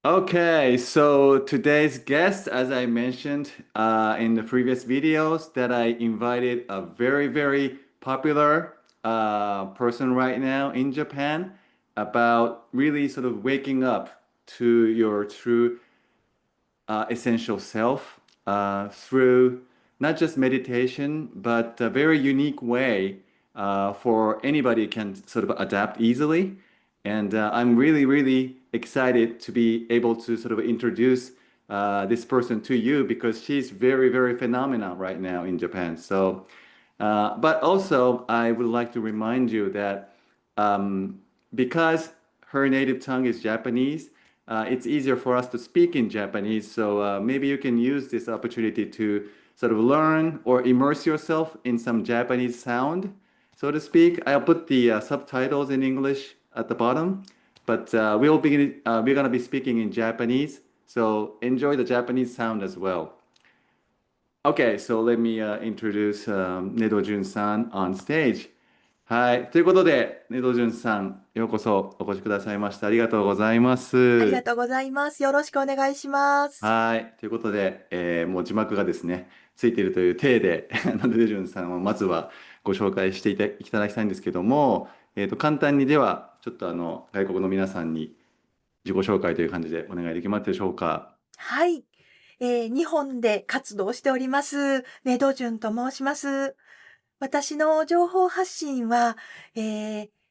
Okay, so today's guest, as I mentioned in the previous videos, that I invited a very, very popular person right now in Japan about really sort of waking up to your true essential self through not just meditation, but a very unique way for anybody can sort of adapt easily. And I'm really, really excited to be able to sort of introduce this person to you because she's very, very phenomenal right now in Japan. But also, I would like to remind you that because her native tongue is Japanese, it's easier for us to speak in Japanese. So maybe you can use this opportunity to sort of learn or immerse yourself in some Japanese sound, so to speak. I'll put the subtitles in English at the bottom, but we're gonna be speaking in Japanese. So enjoy the Japanese sound as well. Okay, so let me introduce Nedo-jun-san on stage. はい。ということで、ネドジュンさん、ようこそお越しくださいました。ありがとうございます。ありがとうございます。よろしくお願いします。はい。ということで、もう字幕がですね、ついているという体で、ネドジュンさんをまずはご紹介していただきたいんですけども、簡単にでは、ちょっと外国の皆さんに自己紹介という感じでお願いできますでしょうか。はい、日本で活動しております、ネドジュンと申します。私の情報発信は、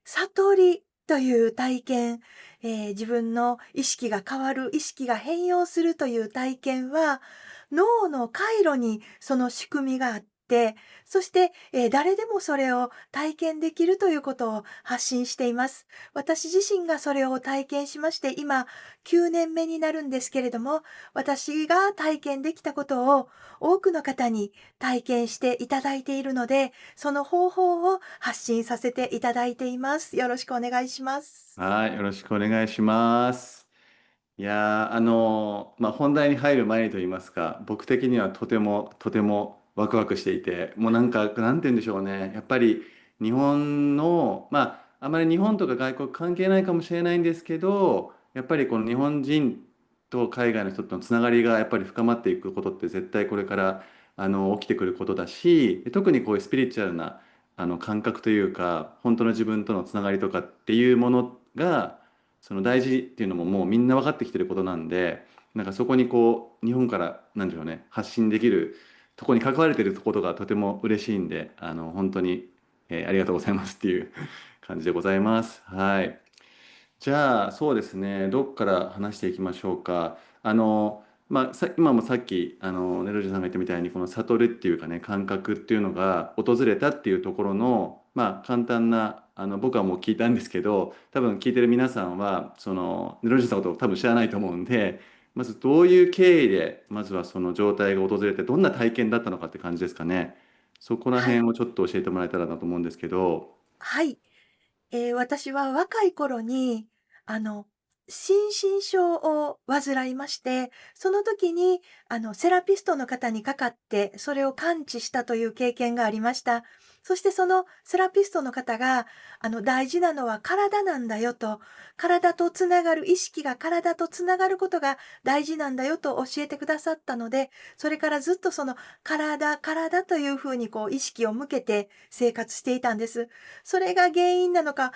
悟りという体験、自分の意識が変わる、意識が変容するという体験は、脳の回路にその仕組みがあって、そして、誰でもそれを体験できるということを発信しています。私自身がそれを体験しまして、今9年目になるんですけれども、私が体験できたことを多くの方に体験していただいているので、その方法を発信させていただいています。よろしくお願いします。はい。よろしくお願いします。いやー、まあ、本題に入る前にと言いますか、僕的にはとてもとてもワクワクしていて、もうなんか、なんて言うんでしょうね。やっぱり日本の、まあ、あまり日本とか外国関係ないかもしれないんですけど、やっぱりこの日本人と海外の人とのつながりがやっぱり深まっていくことって絶対これから起きてくることだし、特にこういうスピリチュアルな感覚というか、本当の自分とのつながりとかっていうものが、その大事っていうのももうみんな分かってきてることなんで、なんかそこにこう日本からなんでしょうね、発信できるとこに関われてることがとても嬉しいんで、本当に、ありがとうございますっていう感じでございます。はい。じゃあそうですね、どっから話していきましょうか。まあ、今もさっきネロジさんが言ったみたいにこの悟るっていうかね感覚っていうのが訪れたっていうところのまあ簡単な僕はもう聞いたんですけど多分聞いてる皆さんはそのネロジさんのことを多分知らないと思うんでまずどういう経緯でまずはその状態が訪れてどんな体験だったのかって感じですかね。そこらはい。辺をちょっと教えてもらえたらなと思うんですけど。はい。私は若い頃に、あの、心身症を患いまして、その時に、セラピストの方にかかって、それを完治したという経験がありました。そしてそのセラピストの方が、大事なのは体なんだよと、体とつながる、意識が体とつながることが大事なんだよと教えてくださったので、それからずっとその体というふうにこう意識を向けて生活していたんです。それが原因なのか、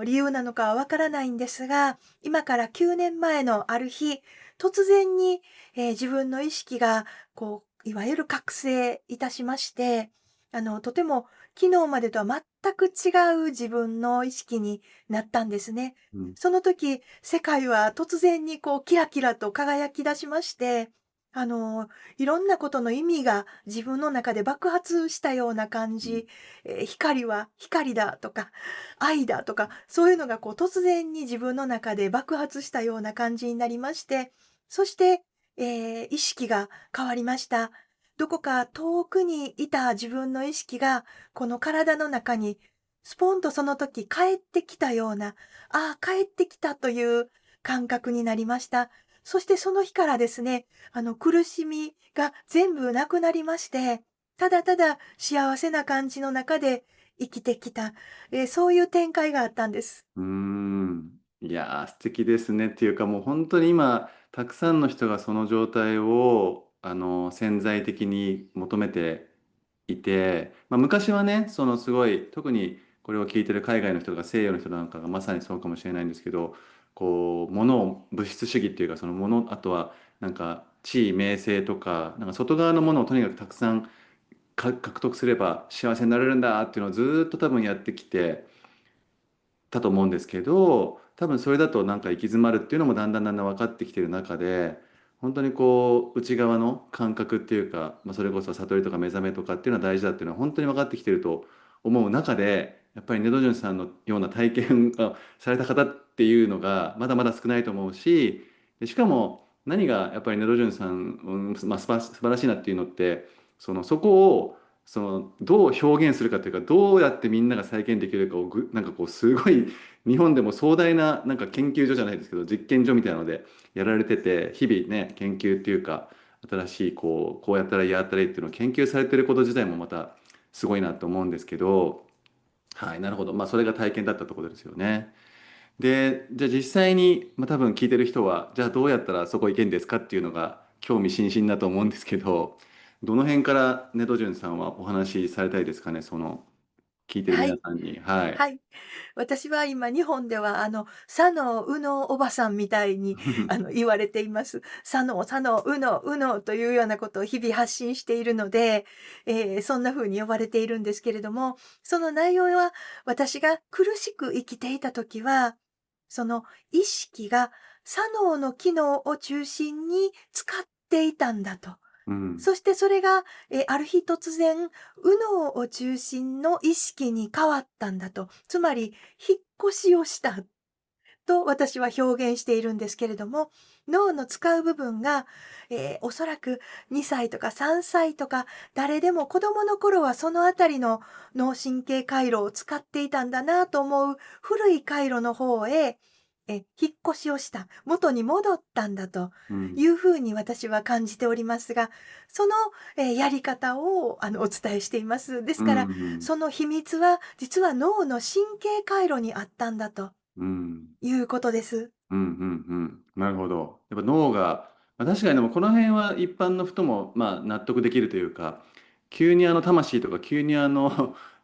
理由なのかはわからないんですが、今から9年前のある日、突然に、自分の意識が、こう、いわゆる覚醒いたしまして、とても昨日までとは全く違う自分の意識になったんですね。うん。その時、世界は突然にこうキラキラと輝き出しまして、あの、いろんなことの意味が自分の中で爆発したような感うん。じ、光は光だとか、愛だとか、そういうのがこう突然に自分の中で爆発したような感じになりまして、そして、意識が変わりました。どこか遠くにいた自分の意識が、この体の中にスポンとその時帰ってきたような、ああ、帰ってきたという感覚になりました。そしてその日からですね、苦しみが全部なくなりまして、ただただ幸せな感じの中で生きてきた、そういう展開があったんです。うーん。いやー、素敵ですね。っていうかもう本当に今、たくさんの人がその状態を潜在的に求めていて、まあ、昔はね、そのすごい特にこれを聞いてる海外の人とか西洋の人なんかがまさにそうかもしれないんですけど、こう物を物質主義っていうか、そのもの、あとはなんか地位名声とか、なんか外側のものをとにかくたくさん獲得すれば幸せになれるんだっていうのをずーっと多分やってきてたと思うんですけど、多分それだとなんか行き詰まるっていうのもだんだんだんだん分かってきてる中で、本当にこう内側の感覚っていうか、まあ、それこそ悟りとか目覚めとかっていうのは大事だっていうのは本当に分かってきてると思う中で、やっぱりネドジュンさんのような体験をされた方っていうのがまだまだ少ないと思うし、でしかも何がやっぱりネドジュンさん、まあ、素晴らしいなっていうのって、そこをどう表現するかというか、どうやってみんなが再現できるかをなんかこうすごい日本でも壮大ななんか研究所じゃないですけど実験所みたいなのでやられてて、日々ね研究っていうか、新しいこうやったらいいああやったらいいっていうのを研究されてること自体もまたすごいなと思うんですけど、はい、なるほど、まあそれが体験だったところですよね。で、じゃあ実際に、まあ、多分聞いてる人は、じゃあどうやったらそこ行けんですかっていうのが興味津々だと思うんですけど、どの辺からネドジュンさんはお話しされたいですかね、聞いてるはい。皆さんに。はい。はい。私は今日本では、左脳右脳おばさんみたいに、言われています。左脳左脳右脳というようなことを日々発信しているので、そんな風に呼ばれているんですけれども、その内容は、私が苦しく生きていた時は、その意識が左脳の機能を中心に使っていたんだと。うん。そしてそれが、ある日突然、右脳を中心の意識に変わったんだと。つまり、引っ越しをしたと私は表現しているんですけれども、脳の使う部分が、おそらく2歳とか3歳とか、誰でも子供の頃はそのあたりの脳神経回路を使っていたんだなと思う古い回路の方へ、引っ越しをした、元に戻ったんだとうん。いうふうに私は感じておりますが、その、やり方をお伝えしています。ですうん。から、うん。その秘密は実は脳の神経回路にあったんだとうん。いうことです。うん。うん。うん。なるほど。やっぱ脳が、まあ、確かにでもこの辺は一般の人もまあ納得できるというか、急に魂とか急に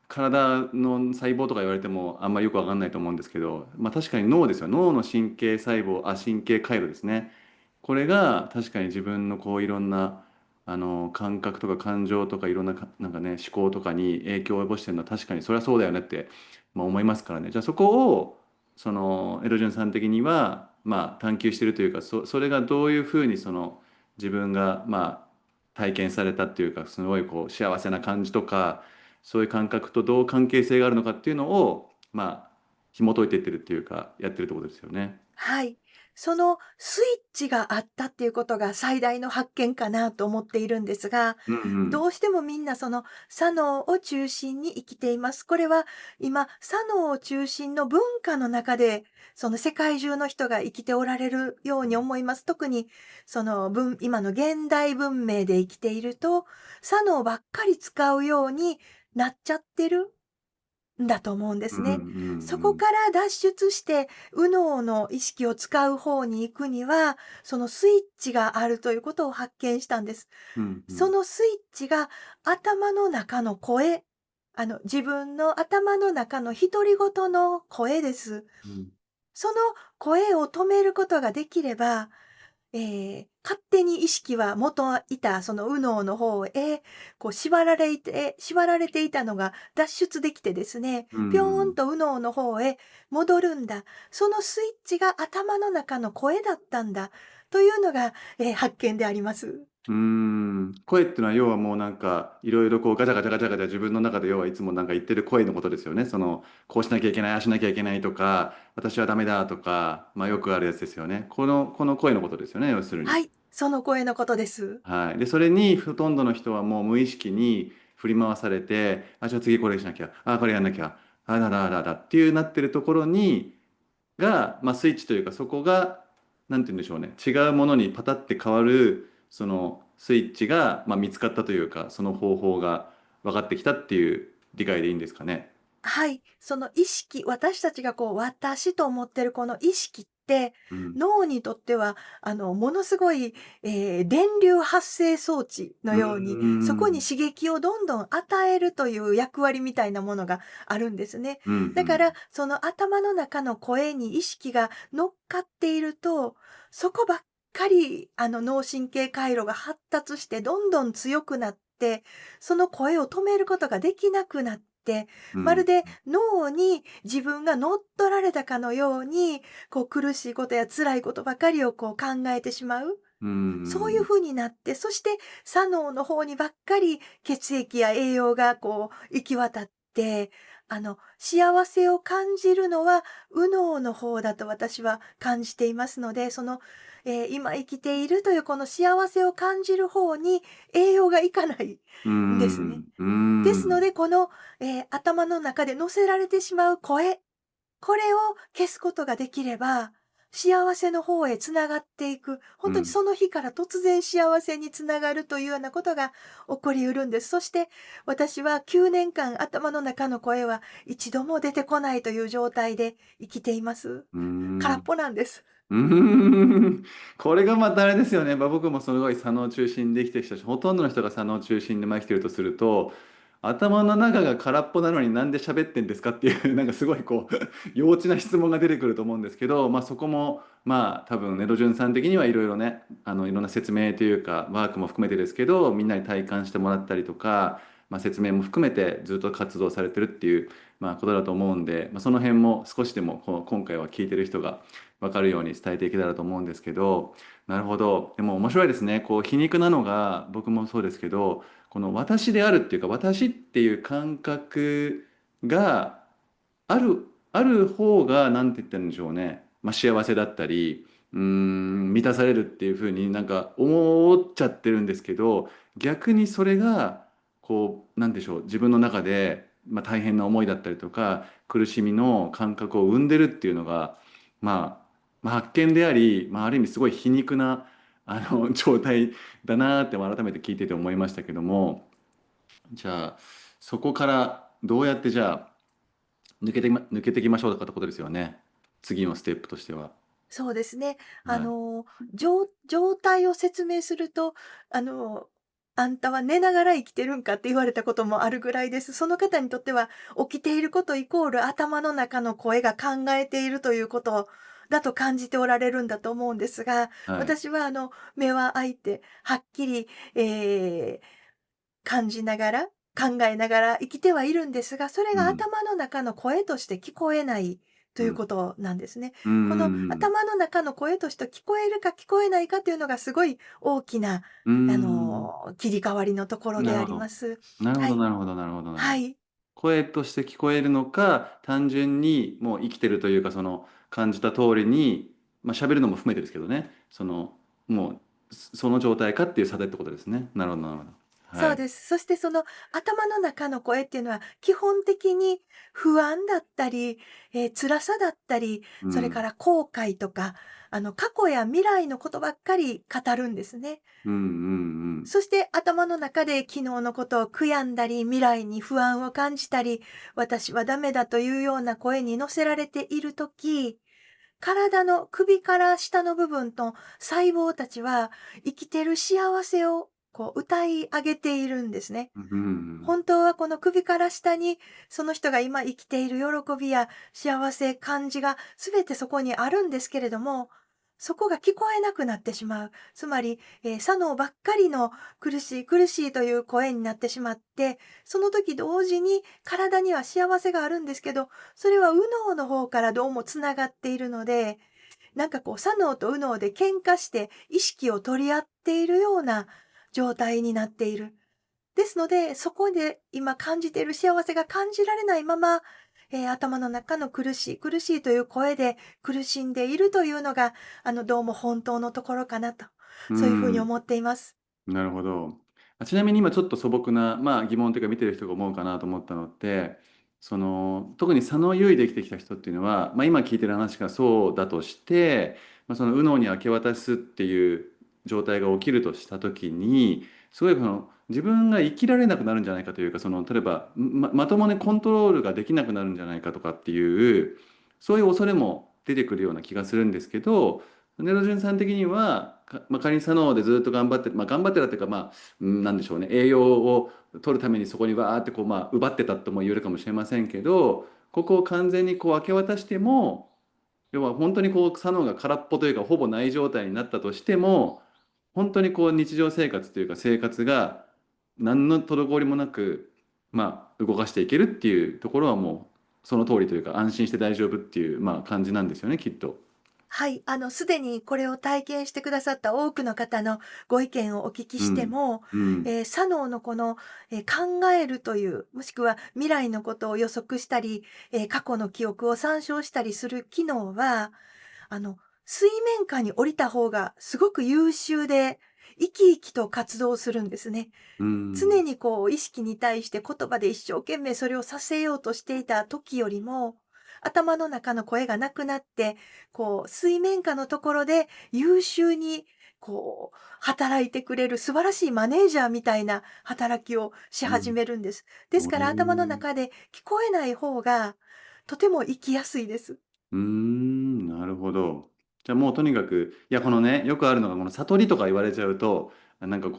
体の細胞とか言われてもあんまりよくわかんないと思うんですけど、まあ確かに脳ですよ。脳の神経細胞、神経回路ですね。これが確かに自分のこういろんな感覚とか感情とかいろんななんかね思考とかに影響を及ぼしてるのは確かにそれはそうだよねって、まあ、思いますからね。じゃあそこをエロジュンさん的にはまあ探求してるというか、それがどういうふうに自分がまあ体験されたっていうか、すごいこう幸せな感じとかそういう感覚とどう関係性があるのかっていうのをまあ紐解いていってるっていうかやってるってことですよね。はい。そのスイッチがあったっていうことが最大の発見かなと思っているんですが、うんうん。どうしてもみんなその左脳を中心に生きています。これは今、左脳を中心の文化の中で、その世界中の人が生きておられるように思います。特に今の現代文明で生きていると、左脳ばっかり使うようになっちゃってるだと思うんでうんうんうすね。そこんから脱出して、右脳の意識を使う方に行くには、そのスイッチがあるということを発見したんです。うんうんそのスイッチが頭の中の声、自分の頭の中の独り言の声です。うんその声を止めることができれば、勝手に意識は元いたその右脳の方へ、こう縛られていたのが脱出できてですね、うぴょーんん。と右脳の方へ戻るんだ。そのスイッチが頭の中の声だったんだ。というのが、発見であります。声っていうのは要はもうなんかいろいろこうガチャガチャガチャガチャ自分の中で要はいつもなんか言ってる声のことですよね。こうしなきゃいけない、ああしなきゃいけないとか、私はダメだとか、まあよくあるやつですよね。この声のことですよね、要するに。はい、その声のことです。はい。で、それにほとんどの人はもう無意識に振り回されて、あ、じゃあ次これしなきゃ、あ、これやんなきゃ、あだだだだっていうなってるところまあスイッチというかそこが、なんて言うんでしょうね、違うものにパタって変わる、そのスイッチが、まあ、見つかったというか、その方法が分かってきたっていう理解でいいんですかね。はい、その意識、私たちがこう私と思ってるこの意識って、うん。脳にとっては、ものすごい、電流発生装置のうーように、そこにん。刺激をどんどん与えるという役割みたいなものがあるんですね。うんうだから、ん。その頭の中の声に意識が乗っかっていると、そこばっかり、脳神経回路が発達してどんどん強くなって、その声を止めることができなくなって、うん。まるで脳に自分が乗っ取られたかのように、こう苦しいことや辛いことばかりをこう考えてしまう。うんそういううん。風になって、そして左脳の方にばっかり血液や栄養がこう行き渡って、幸せを感じるのは右脳の方だと私は感じていますので、今生きているというこの幸せを感じる方に栄養がいかないうーんですね。ん。うーん。ですので、頭の中で乗せられてしまう声、これを消すことができれば、幸せの方へ繋がっていく、うん。本当にその日から突然幸せに繋がるというようなことが起こり得るんです。そして、私は9年間頭の中の声は一度も出てこないという状態で生きています。うーん。空っぽなんです。うーん。これがまたあれですよね。僕もすごい左脳中心で生きてきたし、ほとんどの人が左脳中心で生きてるとすると、頭の中が空っぽなのになんで喋ってんですかっていう、なんかすごい幼稚な質問が出てくると思うんですけど、そこも、多分、ネドジュンさん的にはいろいろね、いろんな説明というか、ワークも含めてですけど、みんなに体感してもらったりとか、説明も含めてずっと活動されてるっていう、ことだと思うんで、その辺も少しでも今回は聞いてる人が分かるように伝えていけたらと思うんですけど、なるほど。でも面白いですね。皮肉なのが、僕もそうですけど、この私であるっていうか、私っていう感覚がある方が、なんて言ったらいいんでしょうね。幸せだったり、満たされるっていうふうになんか思っちゃってるんですけど、逆にそれが、なんでしょう、自分の中で、大変な思いだったりとか、苦しみの感覚を生んでるっていうのが、発見であり、ある意味すごい皮肉な、状態だなーって改めて聞いてて思いましたけども、じゃあ、そこからどうやってじゃあ、抜けていきましょうかってことですよね。次のステップとしては。そうですね。はい。状態を説明すると、あの、あんたは寝ながら生きてるんかって言われたこともあるぐらいです。その方にとっては、起きていることイコール頭の中の声が考えているということだと感じておられるんだと思うんですが、はい。私は目は開いて、はっきり、感じながら、考えながら生きてはいるんですが、それがうん。頭の中の声として聞こえないとうん。いうことなんですね。うんこのうん頭の中の声として聞こえるか聞こえないかというのがすごい大きな、うん。切り替わりのところであなるほど。ります。なるほど、はい。なるほど、なるほど、なるほど。はい。声として聞こえるのか、単純にもう生きてるというか、その感じた通りに、喋るのも含めてですけどね、もその状態かっていう差でってことですね。なるほど、なるほど。はい。そうです。そしてその頭の中の声っていうのは基本的に不安だったり、辛さだったり、うん。それから後悔とか、過去や未来のことばっかり語るんですね。うんうんうん。そして頭の中で昨日のことを悔やんだり、未来に不安を感じたり、私はダメだというような声に乗せられているとき、体の首から下の部分と細胞たちは生きてる幸せを歌い上げているんですね。うんうん。本当はこの首から下にその人が今生きている喜びや幸せ、感じが全てそこにあるんですけれども、そこが聞こえなくなってしまう。つまり、左脳ばっかりの苦しい苦しいという声になってしまって、その時同時に体には幸せがあるんですけど、それは右脳の方からどうもつながっているので、なんか左脳と右脳で喧嘩して意識を取り合っているような状態になっている。ですので、そこで今感じている幸せが感じられないまま、頭の中の苦しい苦しいという声で苦しんでいるというのが、どうも本当のところかなと、うそういうふうにん。思っています。なるほど。ちなみに今ちょっと素朴な、疑問というか見てる人が思うかなと思ったのって、特に左脳優位で生きてきた人っていうのは、今聞いてる話がそうだとして、その右脳に明け渡すっていう状態が起きるとしたときに、すごい自分が生きられなくなるんじゃないかというか、例えばまともにコントロールができなくなるんじゃないかとかっていう、そういう恐れも出てくるような気がするんですけど、ネロジュンさん的には、仮に左脳でずっと頑張って、頑張ってたっていうか、なんでしょうね、栄養を取るためにそこにわーって奪ってたとも言えるかもしれませんけど、ここを完全に明け渡しても、要は本当に左脳が空っぽというかほぼない状態になったとしても、本当に日常生活というか生活が何の滞りもなく、動かしていけるっていうところはもうその通りというか安心して大丈夫っていう、感じなんですよね、きっと。はい、すでにこれを体験してくださった多くの方のご意見をお聞きうん。しても、うん。左脳のこの、考えるという、もしくは未来のことを予測したり、過去の記憶を参照したりする機能は、水面下に降りた方がすごく優秀で、生き生きと活動するんですね。うん。常に意識に対して言葉で一生懸命それをさせようとしていた時よりも、頭の中の声がなくなって、水面下のところで優秀に、働いてくれる素晴らしいマネージャーみたいな働きをし始うん。めるんです。ですから頭の中で聞こえない方が、とても生きやすいです。なるほど。じゃあもうとにかく、いや、このね、よくあるのが、この悟りとか言われちゃうと、なんか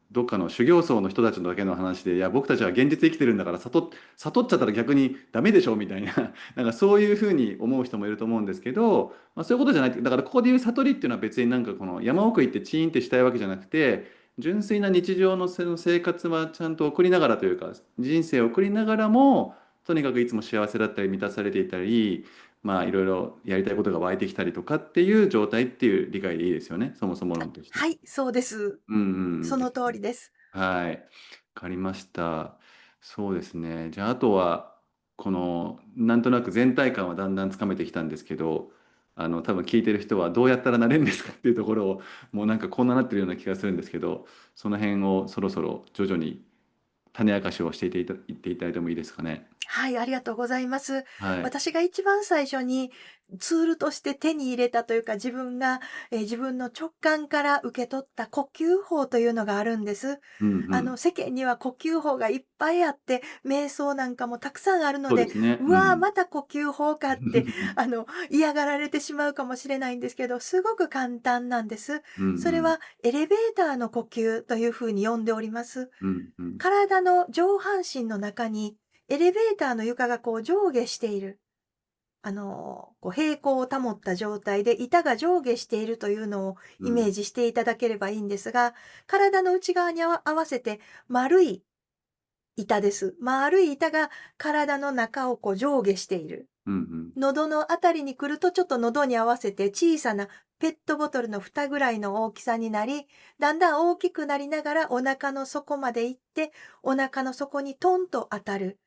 どっかの修行僧の人たちだけの話で、いや、僕たちは現実生きてるんだから、悟っちゃったら逆にダメでしょみたいな、なんかそういうふうに思う人もいると思うんですけど、そういうことじゃない。だからここで言う悟りっていうのは別になんかこの山奥行ってチーンってしたいわけじゃなくて、純粋な日常の生活はちゃんと送りながらというか、人生を送りながらも、とにかくいつも幸せだったり満たされていたり、いろいろやりたいことが湧いてきたりとかっていう状態っていう理解でいいですよね。そもそも論として。はい、そうです。うんうんそのですね。通りです。はい。わかりました。そうですね。じゃあ、あとは、なんとなく全体感はだんだんつかめてきたんですけど、多分聞いてる人はどうやったらなれるんですかっていうところを、もうなんかこんななってるような気がするんですけど、その辺をそろそろ徐々に種明かしをしていっていただいてもいいですかね。はい、ありがとうございます。はい。私が一番最初にツールとして手に入れたというか、自分が、自分の直感から受け取った呼吸法というのがあるんです。うんうん。世間には呼吸法がいっぱいあって、瞑想なんかもたくさんあるので、そうですね。うわー、うん。また呼吸法かって、嫌がられてしまうかもしれないんですけど、すごく簡単なんです。うんうん。それはエレベーターの呼吸というふうに呼んでおります。うんうん。体の上半身の中にエレベーターの床が上下している。平行を保った状態で板が上下しているというのをイメうん。ージしていただければいいんですが、体の内側に合わせて丸い板です。丸い板が体の中を上下している。うんうん。喉のあたりに来るとちょっと喉に合わせて小さなペットボトルの蓋ぐらいの大きさになり、だんだん大きくなりながらお腹の底まで行って、お腹の底にトンと当たる。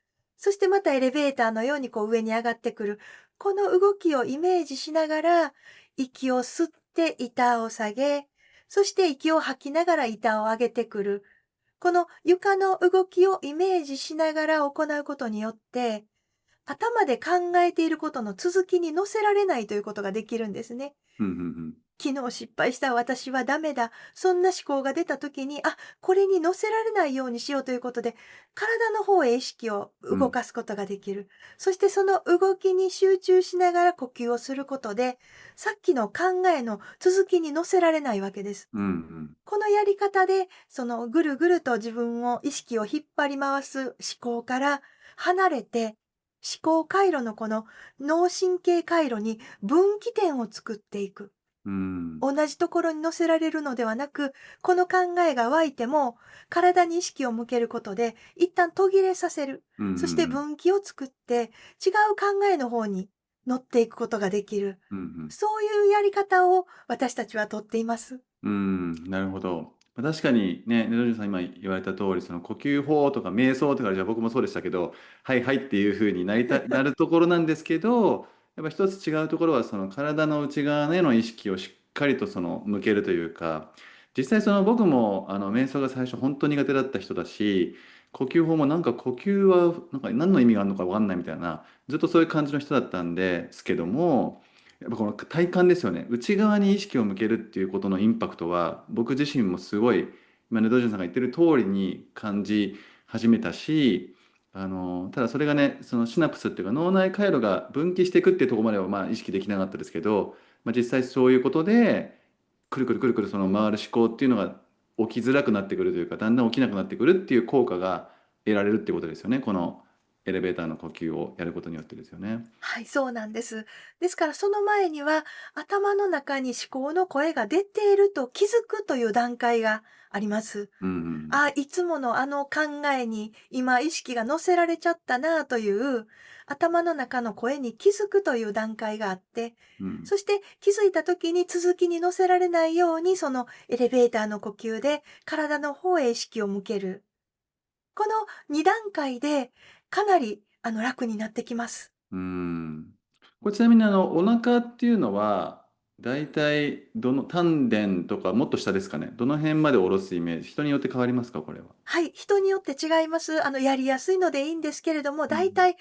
そしてまたエレベーターのように上に上がってくる。この動きをイメージしながら、息を吸って板を下げ、そして息を吐きながら板を上げてくる。この床の動きをイメージしながら行うことによって、頭で考えていることの続きに乗せられないということができるんですね。うんうんうん。昨日失敗した私はダメだ。そんな思考が出た時に、これに乗せられないようにしようということで、体の方へ意識を動うんかすことができる。そしてその動きに集中しながら呼吸をすることで、さっきの考えの続きに乗せられないわけです。うん。このやり方で、そのぐるぐると自分を意識を引っ張り回す思考から離れて、思考回路のこの脳神経回路に分岐点を作っていく。うん。同じところに乗せられるのではなく、この考えが湧いても、体に意識を向けることで、一旦途切れさせる。うんうそしてん。分岐を作って、違う考えの方に乗っていくことができる。うんうん。そういうやり方を私たちはとっています。なるほど。確かにね、ネドジュさん今言われた通り、その呼吸法とか瞑想とか、じゃあ僕もそうでしたけど、はいはいっていう風になるところなんですけど、やっぱ一つ違うところは、その体の内側への意識をしっかりと向けるというか、実際その僕も瞑想が最初本当に苦手だった人だし、呼吸法もなんか呼吸はなんか何の意味があるのか分かんないみたいな、ずっとそういう感じの人だったんですけども、やっぱこの体感ですよね。内側に意識を向けるっていうことのインパクトは、僕自身もすごい、今ね、ドジョンさんが言ってる通りに感じ始めたし、ただそれがね、そのシナプスっていうか脳内回路が分岐していくっていうところまではまあ意識できなかったですけど、まあ、実際そういうことで、くるくるくるくるその回る思考っていうのが起きづらくなってくるというか、だんだん起きなくなってくるっていう効果が得られるっていうことですよね。このエレベーターの呼吸をやることによってですよね。はい、そうなんです。ですからその前には、頭の中に思考の声が出ていると気づくという段階があります。うん、あ、いつものあの考えに今意識が乗せられちゃったなという頭の中の声に気づくという段階があって、うん、そして気づいた時に続きに乗せられないようにそのエレベーターの呼吸で体の方へ意識を向ける。この2段階でかなり楽になってきます。うん。これちなみにお腹っていうのは、大体丹田とかもっと下ですかね。どの辺まで下ろすイメージ、人によって変わりますか、これは。はい、人によって違います。やりやすいのでいいんですけれども、うん。だいたい、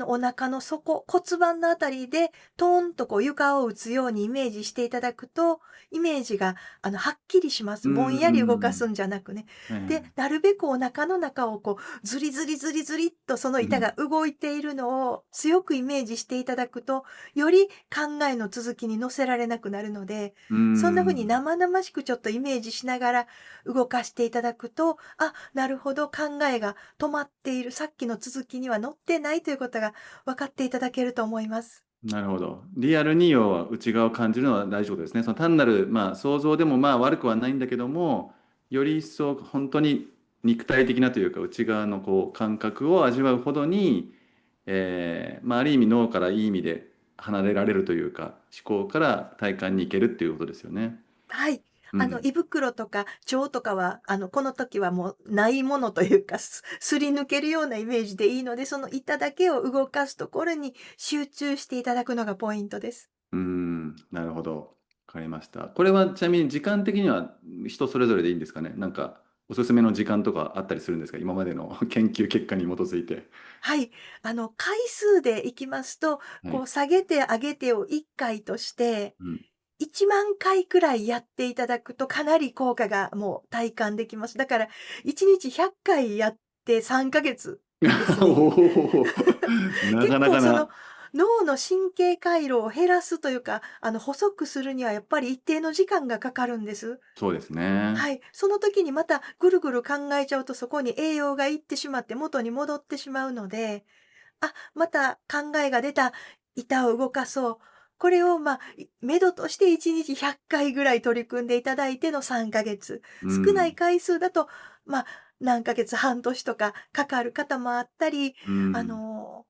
お腹の底、骨盤のあたりで、トーンとこう床を打つようにイメージしていただくと、イメージが、はっきりします。ぼんうん、うやり動かすん。んじゃなくね。で、はいはい。なるべくお腹の中をこう、ズリズリズリズリっとそのうん。板が動いているのを強くイメージしていただくと、より考えの続きに乗せられなくなるので、うそんな風にん。生々しくちょっとイメージしながら動かしていただくと、あ、なるほど、考えが止まっている、さっきの続きには載ってないということが分かっていただけると思います。なるほど。リアルに要は内側を感じるのは大事ことですね。その単なる、まあ、想像でもまあ悪くはないんだけども、より一層本当に肉体的なというか内側のこう感覚を味わうほどに、まあ、ある意味脳からいい意味で離れられるというか思考から体感に行けるっていうことですよね。はい。うん。胃袋とか腸とかは、この時はもうないものというか、すり抜けるようなイメージでいいので、その板だけを動かすところに集中していただくのがポイントです。うん。なるほど。わかりました。これはちなみに時間的には人それぞれでいいんですかね。なんかおすすめの時間とかあったりするんですか、今までの研究結果に基づいて。はい。回数でいきますと、はい。こう下げて上げてを1回としてうん。1万回くらいやっていただくと、かなり効果がもう体感できます。だから、1日100回やって3ヶ月ですおね。お、な結かなか構その、な。脳の神経回路を減らすというか、細くするにはやっぱり一定の時間がかかるんです。そうですね。はい。その時にまたぐるぐる考えちゃうと、そこに栄養がいってしまって元に戻ってしまうので、あ、また考えが出た、板を動かそう。これを、目処として1日100回ぐらい取り組んでいただいての3ヶ月。う少ないん。回数だと、何ヶ月、半年とかかかる方もあったり、うあん。の、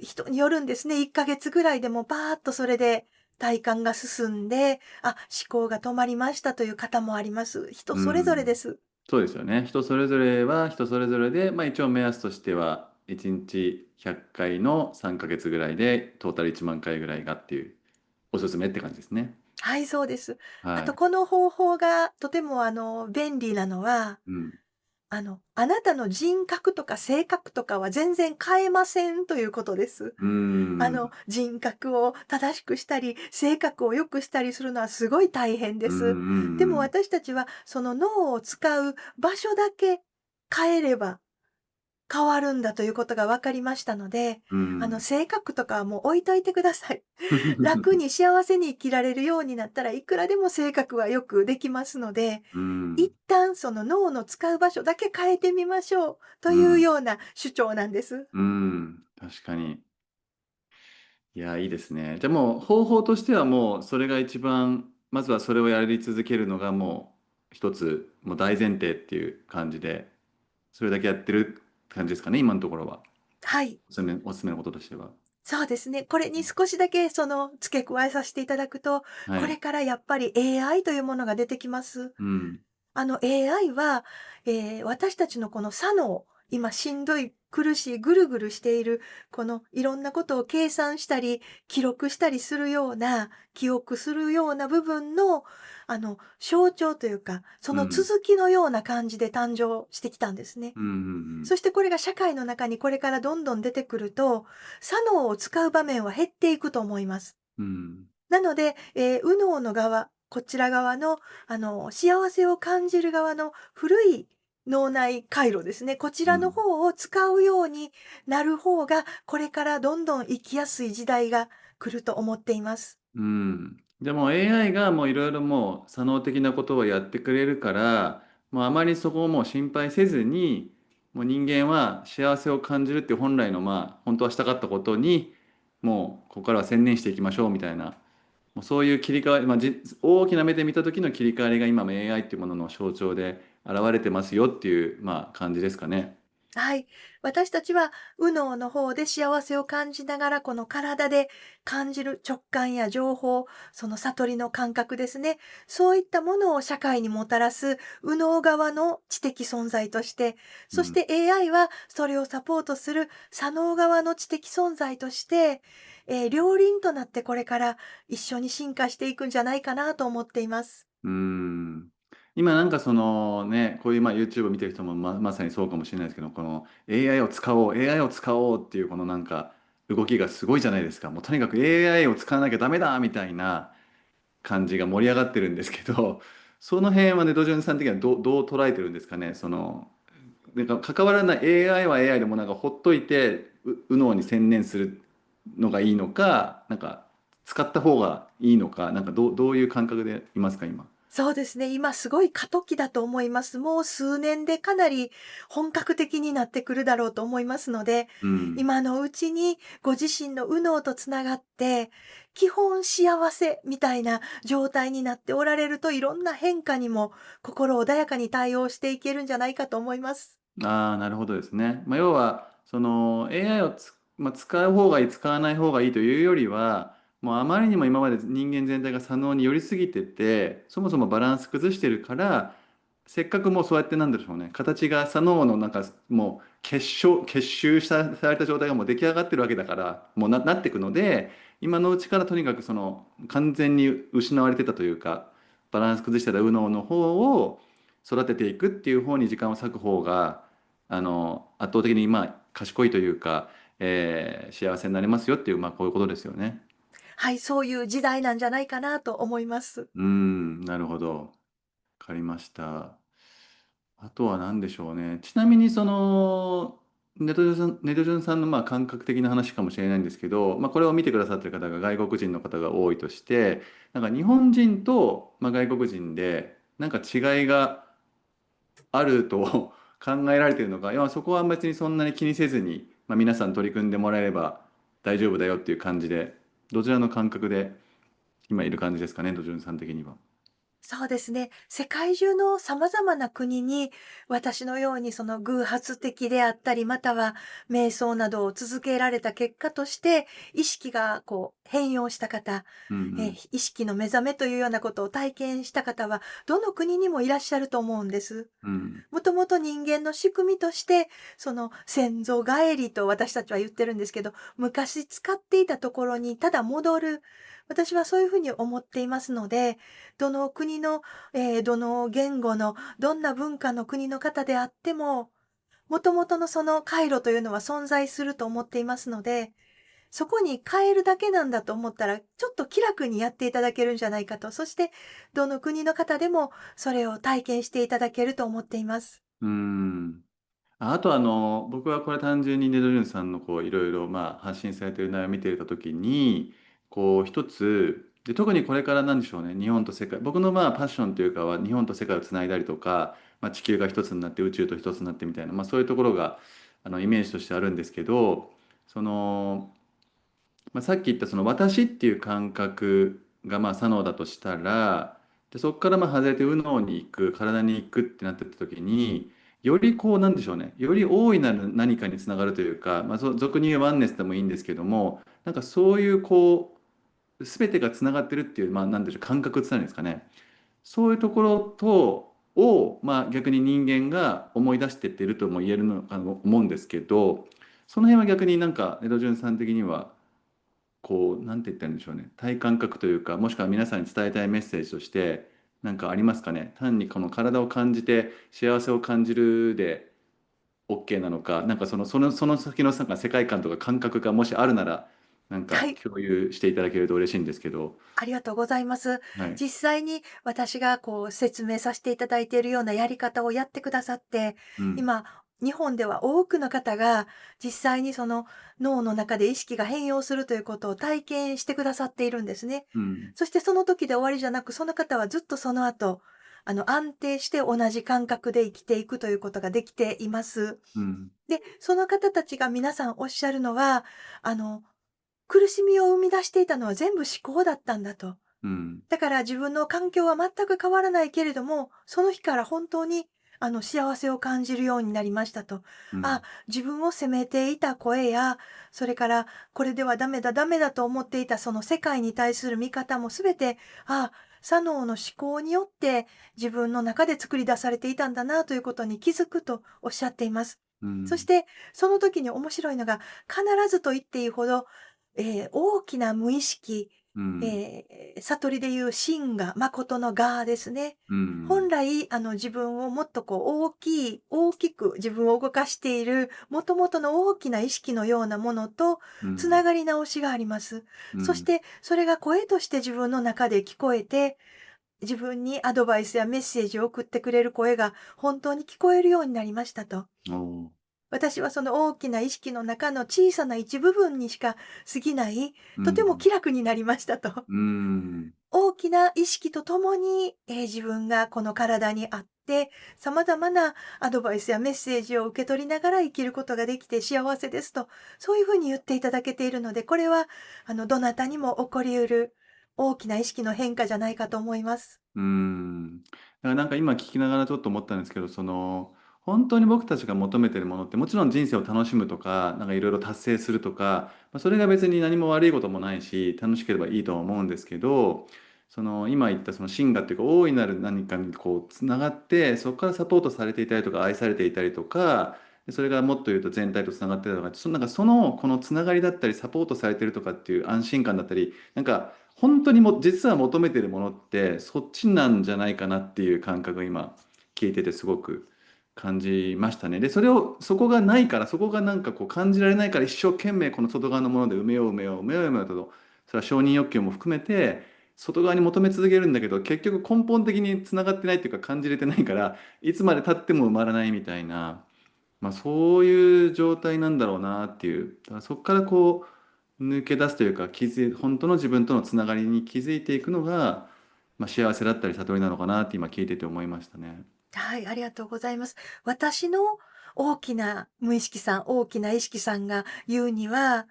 人によるんですね。1ヶ月ぐらいでもパーッとそれで体感が進んで、あ、思考が止まりましたという方もあります。人うそれぞれでん。す。そうですよね。人それぞれは人それぞれで、まあ一応目安としては、1日100回の3ヶ月ぐらいで、トータル1万回ぐらいがっていう、おすすめって感じですね。はい、そうです。あと、はい。この方法がとても便利なのは、うん。あなたの人格とか性格とかは全然変えませんということです。うん。人格を正しくしたり、性格を良くしたりするのはすごい大変うん。うです。でもん。私たちはその脳を使う場所だけ変えれば変わるんだということが分かりましたので、うん。性格とかはもう置いといてください。楽に幸せに生きられるようになったらいくらでも性格はよくできますので、うん。一旦その脳の使う場所だけ変えてみましょうといううん。ような主張なんです。うん。確かに。いや、いいですね。じゃあもう方法としてはもうそれが一番、まずはそれをやり続けるのがもう一つ、もう大前提っていう感じで、それだけやってるって感じですかね、今のところは。はい。おすすめのこととしては。そうですね。これに少しだけ付け加えさせていただくと、はい。これからやっぱり AI というものが出てきます。うん。AI は、私たちのこの左脳、今しんどい、苦しい、ぐるぐるしている、このいろんなことを計算したり、記録したりするような、記憶するような部分の、象徴というか、そのうん。続きのような感じで誕生してきたんですね。うん。うん。そしてこれが社会の中にこれからどんどん出てくると、左脳を使う場面は減っていくと思います。うん。なので、右脳の側、こちら側の、幸せを感じる側の古い脳内回路ですね。こちらのうん。方を使うようになる方が、これからどんどん生きやすい時代が来ると思っています。うん。でも AI がもういろいろもう左脳的なことをやってくれるから、もうあまりそこをもう心配せずに、もう人間は幸せを感じるっていう本来のまあ本当はしたかったことに、もうここからは専念していきましょうみたいな、もうそういう切り替わり、まあ、大きな目で見た時の切り替わりが今の AI っていうものの象徴で現れてますよっていうまあ感じですかね。はい。私たちは、右脳の方で幸せを感じながら、この体で感じる直感や情報、その悟りの感覚ですね。そういったものを社会にもたらす右脳側の知的存在として、うん。そして AI はそれをサポートする左脳側の知的存在として、両輪となってこれから一緒に進化していくんじゃないかなと思っています。うーん。今なんかそのね、こういうまあ YouTube を見てる人もまさにそうかもしれないですけど、この AI を使おう、AI を使おうっていうこのなんか動きがすごいじゃないですか。もうとにかく AI を使わなきゃダメだみたいな感じが盛り上がってるんですけど、その辺はね、ドジョンさん的にはどう捉えてるんですかね。その、なんか関わらない AI は AI でもなんかほっといて、右脳に専念するのがいいのか、なんか使った方がいいのか、なんかどういう感覚でいますか、今。そうですね、今すごい過渡期だと思います。もう数年でかなり本格的になってくるだろうと思いますので、うん。今のうちにご自身の右脳とつながって、基本幸せみたいな状態になっておられると、いろんな変化にも心穏やかに対応していけるんじゃないかと思います。ああ、なるほどですね。まあ、要は、その AI をまあ、使う方がいい、使わない方がいいというよりは、もうあまりにも今まで人間全体が左脳に寄りすぎてて、そもそもバランス崩してるから、せっかくもうそうやってなんでしょうね、形が左脳のなんかもう結集された状態がもう出来上がってるわけだから、もうなっていくので、今のうちからとにかくその完全に失われてたというか、バランス崩してた右脳の方を育てていくっていう方に時間を割く方が、圧倒的にまあ賢いというか、幸せになりますよっていう、まあこういうことですよね。はい、そういう時代なんじゃないかなと思います。うーん、なるほど。わかりました。あとは何でしょうね。ちなみにその、ネトジョンさんのまあ感覚的な話かもしれないんですけど、まあ、これを見てくださってる方が外国人の方が多いとして、なんか日本人とまあ外国人でなんか違いがあると考えられているのか、いやそこは別にそんなに気にせずに、まあ、皆さん取り組んでもらえれば大丈夫だよっていう感じで、どちらの感覚で今いる感じですかね、ドジュンさん的には。そうですね。世界中の様々な国に、私のようにその偶発的であったり、または瞑想などを続けられた結果として、意識がこう変容した方、うんうん。意識の目覚めというようなことを体験した方は、どの国にもいらっしゃると思うんです。うん。もともと人間の仕組みとして、その先祖返りと私たちは言ってるんですけど、昔使っていたところにただ戻る。私はそういうふうに思っていますので、どの国の、どの言語の、どんな文化の国の方であっても、もともとのその回路というのは存在すると思っていますので、そこに変えるだけなんだと思ったら、ちょっと気楽にやっていただけるんじゃないかと。そして、どの国の方でもそれを体験していただけると思っています。うーん。あと僕はこれ単純にネドジュンさんのこういろいろまあ発信されている内容を見ていた時にこう一つで特にこれからなんでしょうね、日本と世界、僕のまあパッションというかは日本と世界をつないだりとか、まあ、地球が一つになって宇宙と一つになってみたいな、まあ、そういうところがイメージとしてあるんですけど、その、まあ、さっき言ったその私っていう感覚がまあ左脳だとしたら、でそこからまあ外れて右脳に行く、体に行くってなってった時に、よりこうなんでしょうね、より大いなる何かにつながるというか、まあ、俗に言うワンネスでもいいんですけども、なんかそういうこう全てがつながってるっていう、まあ、なんでしょう、感覚って言ったらいいんですかね。そういうところまあ、逆に人間が思い出してっているとも言えるのかと思うんですけど、その辺は逆になんか江戸潤さん的にはこう、なんて言ったらいいんでしょうね。体感覚というか、もしくは皆さんに伝えたいメッセージとして、なんかありますかね。単にこの体を感じて幸せを感じるで OK なのか、なんかその先のなんか世界観とか感覚がもしあるなら、なんかはい。共有していただけると嬉しいんですけど。ありがとうございます。はい。実際に私がこう説明させていただいているようなやり方をやってくださって、うん。今、日本では多くの方が実際にその脳の中で意識が変容するということを体験してくださっているんですね。うん。そしてその時で終わりじゃなく、その方はずっとその後、安定して同じ感覚で生きていくということができています。うん。で、その方たちが皆さんおっしゃるのは、あの、苦しみを生み出していたのは全部思考だったんだと。うん。だから自分の環境は全く変わらないけれども、その日から本当に幸せを感じるようになりましたと。あ、うん。自分を責めていた声や、それからこれではダメだダメだと思っていたその世界に対する見方もすべて、あ、左脳の思考によって自分の中で作り出されていたんだなということに気づくとおっしゃっています。うん。そしてその時に面白いのが、必ずと言っていいほど、大きな無意識、うん。悟りでいう真が、誠の我ですね。うん。本来、自分をもっとこう大きく自分を動かしている、もともとの大きな意識のようなものとうん。つながり直しがあります。うん。そして、それが声として自分の中で聞こえて、自分にアドバイスやメッセージを送ってくれる声が本当に聞こえるようになりましたと。おお。私はその大きな意識の中の小さな一部分にしか過ぎない、とてもうん。気楽になりましたと。うん。大きな意識とともに、自分がこの体にあって、様々なアドバイスやメッセージを受け取りながら生きることができて幸せですと、そういうふうに言っていただけているので、これは、どなたにも起こり得る大きな意識の変化じゃないかと思います。うーん。だからなんか今聞きながらちょっと思ったんですけど、本当に僕たちが求めてるものって、もちろん人生を楽しむとか、なんかいろいろ達成するとか、それが別に何も悪いこともないし、楽しければいいとは思うんですけど、今言ったその真我っていうか、大いなる何かにこうつながって、そこからサポートされていたりとか、愛されていたりとか、でそれがもっと言うと全体とつながってたりとか、このつながりだったり、サポートされてるとかっていう安心感だったり、なんか本当に実は求めてるものってそっちなんじゃないかなっていう感覚が今聞いててすごく感じましたね。で、そこがないから、そこがなんかこう感じられないから一生懸命この外側のもので埋めよう埋めよう埋めよう埋めようと、それは承認欲求も含めて外側に求め続けるんだけど、結局根本的につながってないっていうか感じれてないから、いつまで経っても埋まらないみたいな、そういう状態なんだろうなっていう。だからそこからこう抜け出すというか、本当の自分とのつながりに気づいていくのが、幸せだったり悟りなのかなって今聞いてて思いましたね。はい、ありがとうございます。私の大きな無意識さん、大きな意識さんが言うには、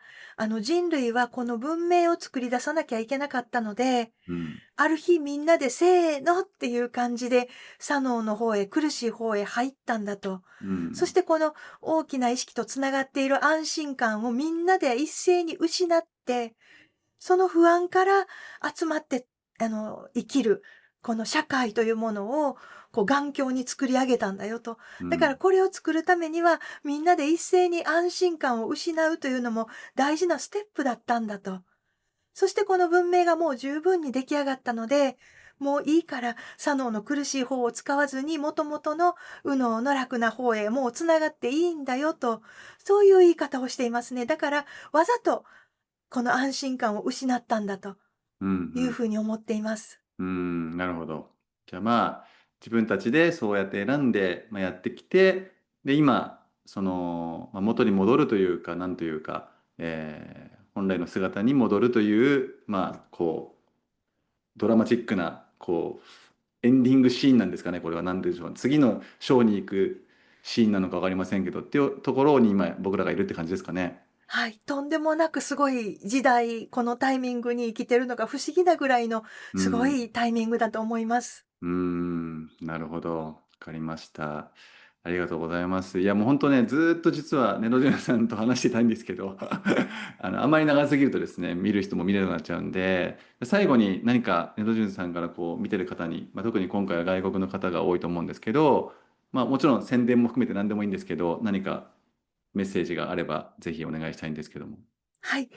人類はこの文明を作り出さなきゃいけなかったので、うん。ある日みんなでせーのっていう感じで、左脳の方へ、苦しい方へ入ったんだと。うん。そしてこの大きな意識とつながっている安心感をみんなで一斉に失って、その不安から集まって、生きる、この社会というものを、こう、頑強に作り上げたんだよと。だからうん。これを作るためには、みんなで一斉に安心感を失うというのも大事なステップだったんだと。そしてこの文明がもう十分に出来上がったので、もういいから、左脳の苦しい方を使わずに、もともとの右脳の楽な方へもうつながっていいんだよと、そういう言い方をしていますね。だから、わざとこの安心感を失ったんだとうん。うん。いうふうに思っています。うん。なるほど。じゃあ自分たちでそうやって選んで、やってきて、で、今、元に戻るというか、なんというか、本来の姿に戻るという、ドラマチックな、エンディングシーンなんですかね、これは何でしょう。次のショーに行くシーンなのか分かりませんけど、っていうところに今僕らがいるって感じですかね。はい。とんでもなくすごい時代、このタイミングに生きてるのが不思議なぐらいのすごうん。いタイミングだと思います。なるほど。わかりました。ありがとうございます。いや、もう本当ね、ずーっと実はネロジュンさんと話してたいんですけど、あまり長すぎるとですね、見る人も見れなくなっちゃうんで、最後に何かネロジュンさんからこう見てる方に、特に今回は外国の方が多いと思うんですけど、もちろん宣伝も含めて何でもいいんですけど、何かメッセージがあればぜひお願いしたいんですけども。はい。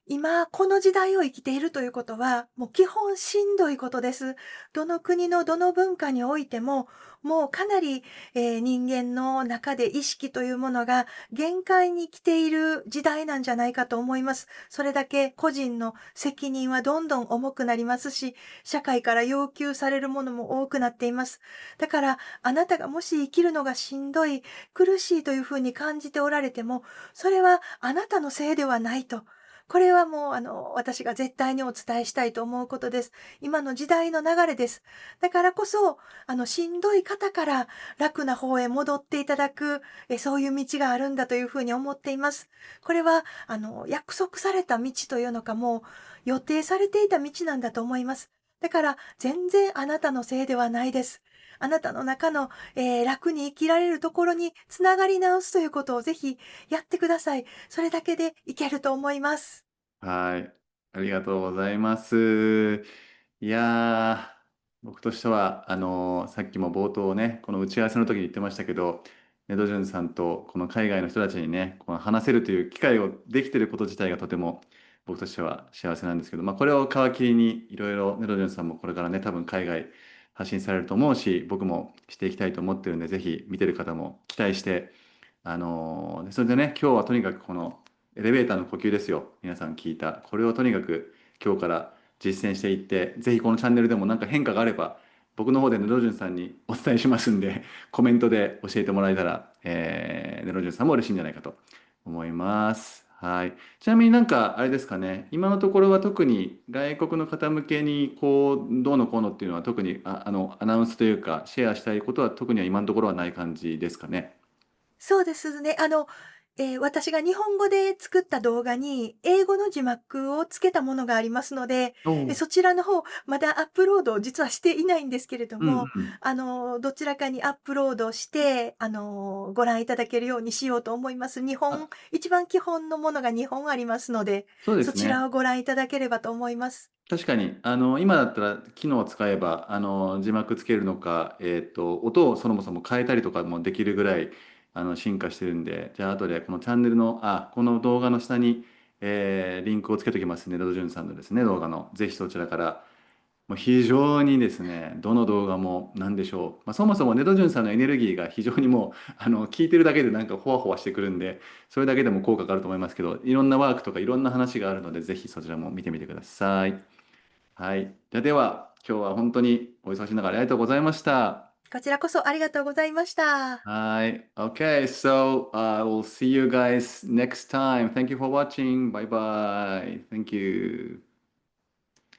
今、この時代を生きているということは、もう基本しんどいことです。どの国のどの文化においても、もうかなり、人間の中で意識というものが限界に来ている時代なんじゃないかと思います。それだけ個人の責任はどんどん重くなりますし、社会から要求されるものも多くなっています。だから、あなたがもし生きるのがしんどい、苦しいというふうに感じておられても、それはあなたのせいではないと。これはもう、私が絶対にお伝えしたいと思うことです。今の時代の流れです。だからこそ、しんどい方から楽な方へ戻っていただく、そういう道があるんだというふうに思っています。これは、約束された道というのか、もう予定されていた道なんだと思います。だから、全然あなたのせいではないです。あなたの中の、楽に生きられるところにつながり直すということをぜひやってください。それだけでいけると思います。はい。ありがとうございます。いやー、僕としては、さっきも冒頭ね、この打ち合わせの時に言ってましたけど、ネドジュンさんとこの海外の人たちにね、この話せるという機会をできてること自体がとても僕としては幸せなんですけど、まあ、これを皮切りにいろいろネドジュンさんもこれからね、多分海外発信されると思うし、僕もしていきたいと思ってるんで、ぜひ見てる方も期待して、それでね、今日はとにかくこのエレベーターの呼吸ですよ。皆さん聞いた。これをとにかく今日から実践していって、ぜひこのチャンネルでもなんか変化があれば、僕の方でネロジュンさんにお伝えしますんで、コメントで教えてもらえたら、ネロジュンさんも嬉しいんじゃないかと思います。はい。ちなみになんかあれですかね、今のところは特に外国の方向けにこう、どうのこうのっていうのは特にアナウンスというか、シェアしたいことは特には今のところはない感じですかね。そうですね。私が日本語で作った動画に英語の字幕をつけたものがありますので、おうそちらの方、まだアップロードを実はしていないんですけれどうんも、うん。どちらかにアップロードして、ご覧いただけるようにしようと思います。あ、一番基本のものが2本ありますので、そうでそちらすね。をご覧いただければと思います。確かに、今だったら機能を使えば、字幕つけるのか、音をそもそも変えたりとかもできるぐらい、進化してるんで、じゃあ、後でこのチャンネルの、この動画の下に、リンクをつけときますね、ドドジュンさんのですね、動画の。ぜひそちらから、もう非常にですね、どの動画も、なんでしょう。まあ、そもそもネドジュンさんのエネルギーが非常にもう、聞いてるだけでなんかホワホワしてくるんで、それだけでも効果があると思いますけど、いろんなワークとかいろんな話があるので、ぜひそちらも見てみてください。はい。では、今日は本当にお忙しい中ありがとうございました。こちらこそありがとうございました。はい。Okay, so we'll see you guys next time. Thank you for watching. Bye bye. Thank you.